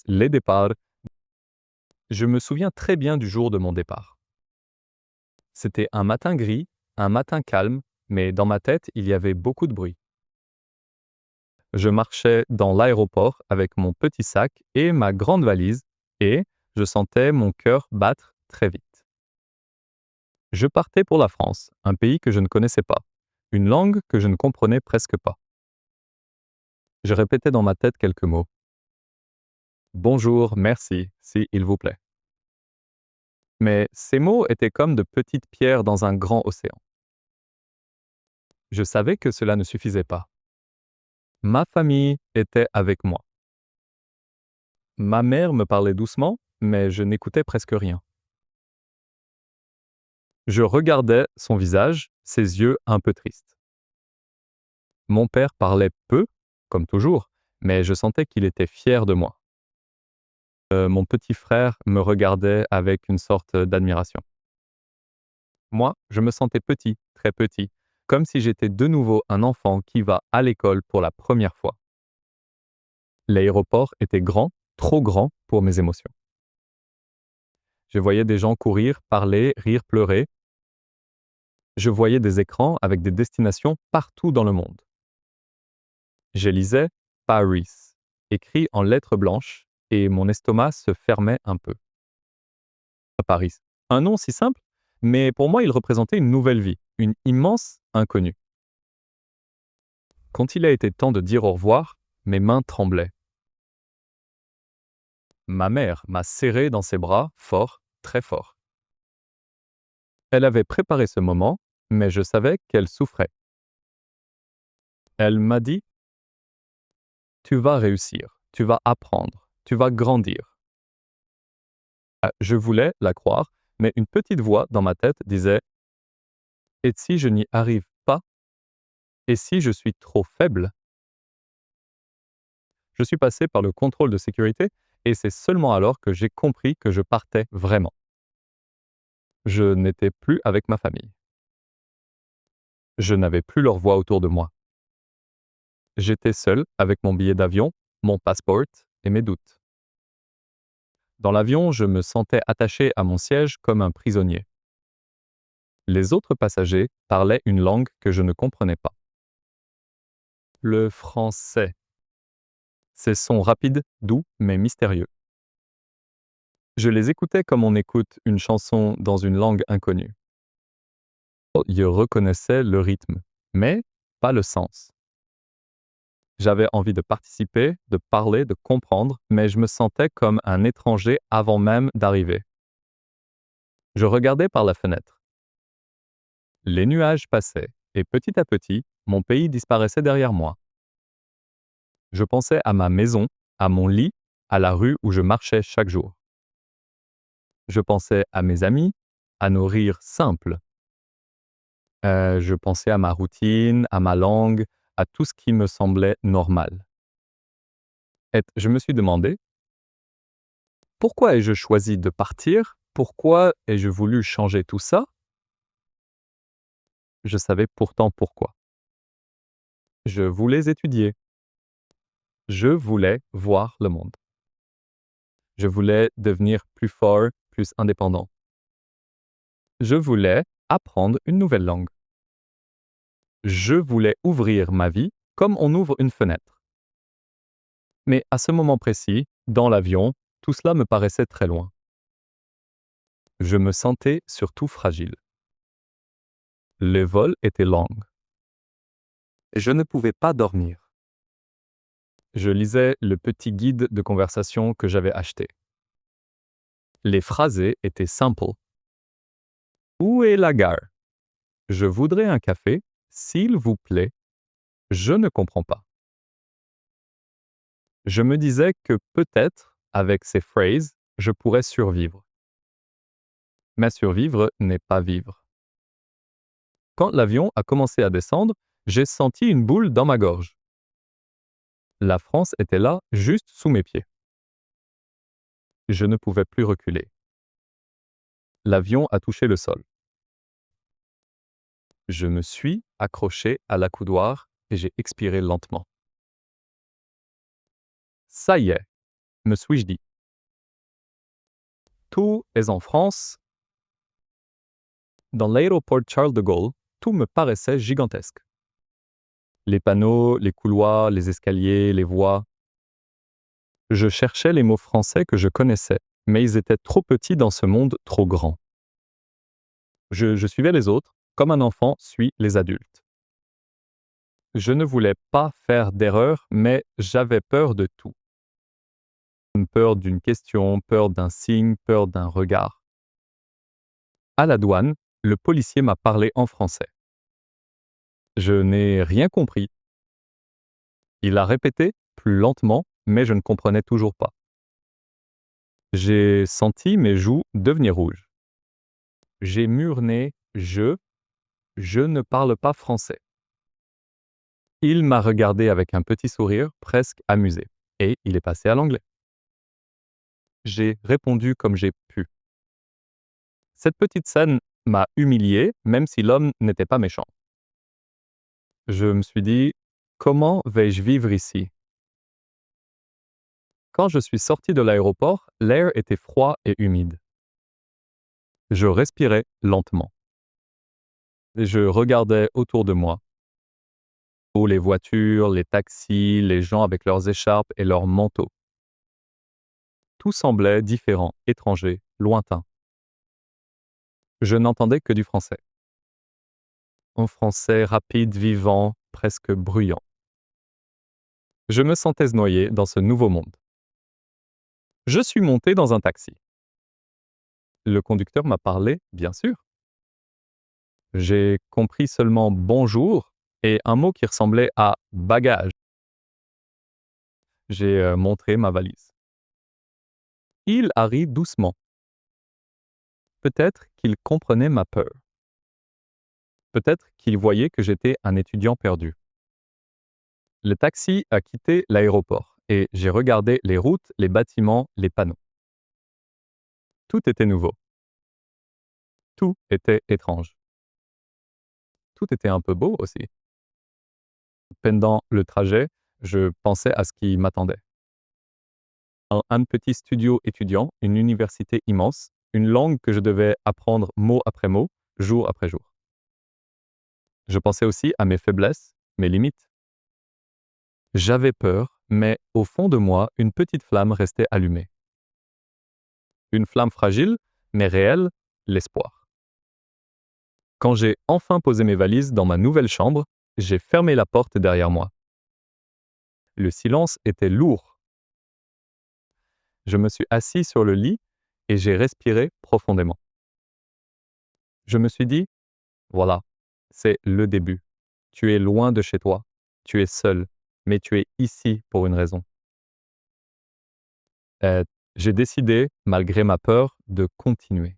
les départs. Je me souviens très bien du jour de mon départ. C'était un matin gris, un matin calme, mais dans ma tête, il y avait beaucoup de bruit. Je marchais dans l'aéroport avec mon petit sac et ma grande valise, et je sentais mon cœur battre très vite. Je partais pour la France, un pays que je ne connaissais pas, une langue que je ne comprenais presque pas. Je répétais dans ma tête quelques mots. Bonjour, merci, s'il vous plaît. Mais ces mots étaient comme de petites pierres dans un grand océan. Je savais que cela ne suffisait pas. Ma famille était avec moi. Ma mère me parlait doucement, mais je n'écoutais presque rien. Je regardais son visage, ses yeux un peu tristes. Mon père parlait peu, comme toujours, mais je sentais qu'il était fier de moi. Mon petit frère me regardait avec une sorte d'admiration. Moi, je me sentais petit, très petit, comme si j'étais de nouveau un enfant qui va à l'école pour la première fois. L'aéroport était grand, trop grand pour mes émotions. Je voyais des gens courir, parler, rire, pleurer. Je voyais des écrans avec des destinations partout dans le monde. Je lisais Paris, écrit en lettres blanches, et mon estomac se fermait un peu. Paris. Un nom si simple, mais pour moi il représentait une nouvelle vie, une immense inconnue. Quand il a été temps de dire au revoir, mes mains tremblaient. Ma mère m'a serré dans ses bras, fort, très fort. Elle avait préparé ce moment, mais je savais qu'elle souffrait. Elle m'a dit: Tu vas réussir, tu vas apprendre, tu vas grandir. Je voulais la croire, mais une petite voix dans ma tête disait: Et si je n'y arrive pas? Et si je suis trop faible? Je suis passé par le contrôle de sécurité et c'est seulement alors que j'ai compris que je partais vraiment. Je n'étais plus avec ma famille. Je n'avais plus leur voix autour de moi. J'étais seul avec mon billet d'avion, mon passeport et mes doutes. Dans l'avion, je me sentais attaché à mon siège comme un prisonnier. Les autres passagers parlaient une langue que je ne comprenais pas. Le français. Ces sons rapides, doux, mais mystérieux. Je les écoutais comme on écoute une chanson dans une langue inconnue. Je reconnaissais le rythme, mais pas le sens. J'avais envie de participer, de parler, de comprendre, mais je me sentais comme un étranger avant même d'arriver. Je regardais par la fenêtre. Les nuages passaient, et petit à petit, mon pays disparaissait derrière moi. Je pensais à ma maison, à mon lit, à la rue où je marchais chaque jour. Je pensais à mes amis, à nos rires simples. Je pensais à ma routine, à ma langue, à tout ce qui me semblait normal. Et je me suis demandé: pourquoi ai-je choisi de partir? Pourquoi ai-je voulu changer tout ça? Je savais pourtant pourquoi. Je voulais étudier. Je voulais voir le monde. Je voulais devenir plus fort, plus indépendant. Je voulais apprendre une nouvelle langue. Je voulais ouvrir ma vie comme on ouvre une fenêtre. Mais à ce moment précis, dans l'avion, tout cela me paraissait très loin. Je me sentais surtout fragile. Le vol était long. Je ne pouvais pas dormir. Je lisais le petit guide de conversation que j'avais acheté. Les phrasés étaient simples. Où est la gare? Je voudrais un café, s'il vous plaît. Je ne comprends pas. Je me disais que peut-être, avec ces phrases, je pourrais survivre. Mais survivre n'est pas vivre. Quand l'avion a commencé à descendre, j'ai senti une boule dans ma gorge. La France était là, juste sous mes pieds. Je ne pouvais plus reculer. L'avion a touché le sol. Je me suis accroché à l'accoudoir et j'ai expiré lentement. Ça y est, me suis-je dit. Tout est en France. Dans l'aéroport Charles de Gaulle, tout me paraissait gigantesque. Les panneaux, les couloirs, les escaliers, les voies. Je cherchais les mots français que je connaissais, mais ils étaient trop petits dans ce monde trop grand. Je suivais les autres, comme un enfant suit les adultes. Je ne voulais pas faire d'erreur, mais j'avais peur de tout. Peur d'une question, peur d'un signe, peur d'un regard. À la douane, le policier m'a parlé en français. Je n'ai rien compris. Il a répété, plus lentement, mais je ne comprenais toujours pas. J'ai senti mes joues devenir rouges. J'ai murmuré « je ne parle pas français ». Il m'a regardé avec un petit sourire, presque amusé, et il est passé à l'anglais. J'ai répondu comme j'ai pu. Cette petite scène m'a humilié, même si l'homme n'était pas méchant. Je me suis dit, comment vais-je vivre ici? Quand je suis sorti de l'aéroport, l'air était froid et humide. Je respirais lentement. Je regardais autour de moi. Les voitures, les taxis, les gens avec leurs écharpes et leurs manteaux. Tout semblait différent, étranger, lointain. Je n'entendais que du français. Un français rapide, vivant, presque bruyant. Je me sentais noyé dans ce nouveau monde. Je suis monté dans un taxi. Le conducteur m'a parlé, bien sûr. J'ai compris seulement bonjour et un mot qui ressemblait à bagage. J'ai montré ma valise. Il a ri doucement. Peut-être qu'il comprenait ma peur. Peut-être qu'il voyait que j'étais un étudiant perdu. Le taxi a quitté l'aéroport et j'ai regardé les routes, les bâtiments, les panneaux. Tout était nouveau. Tout était étrange. Tout était un peu beau aussi. Pendant le trajet, je pensais à ce qui m'attendait. Un petit studio étudiant, une université immense, une langue que je devais apprendre mot après mot, jour après jour. Je pensais aussi à mes faiblesses, mes limites. J'avais peur, mais au fond de moi, une petite flamme restait allumée. Une flamme fragile, mais réelle, l'espoir. Quand j'ai enfin posé mes valises dans ma nouvelle chambre, j'ai fermé la porte derrière moi. Le silence était lourd. Je me suis assis sur le lit et j'ai respiré profondément. Je me suis dit, voilà, c'est le début. Tu es loin de chez toi, tu es seul, mais tu es ici pour une raison. J'ai décidé, malgré ma peur, de continuer.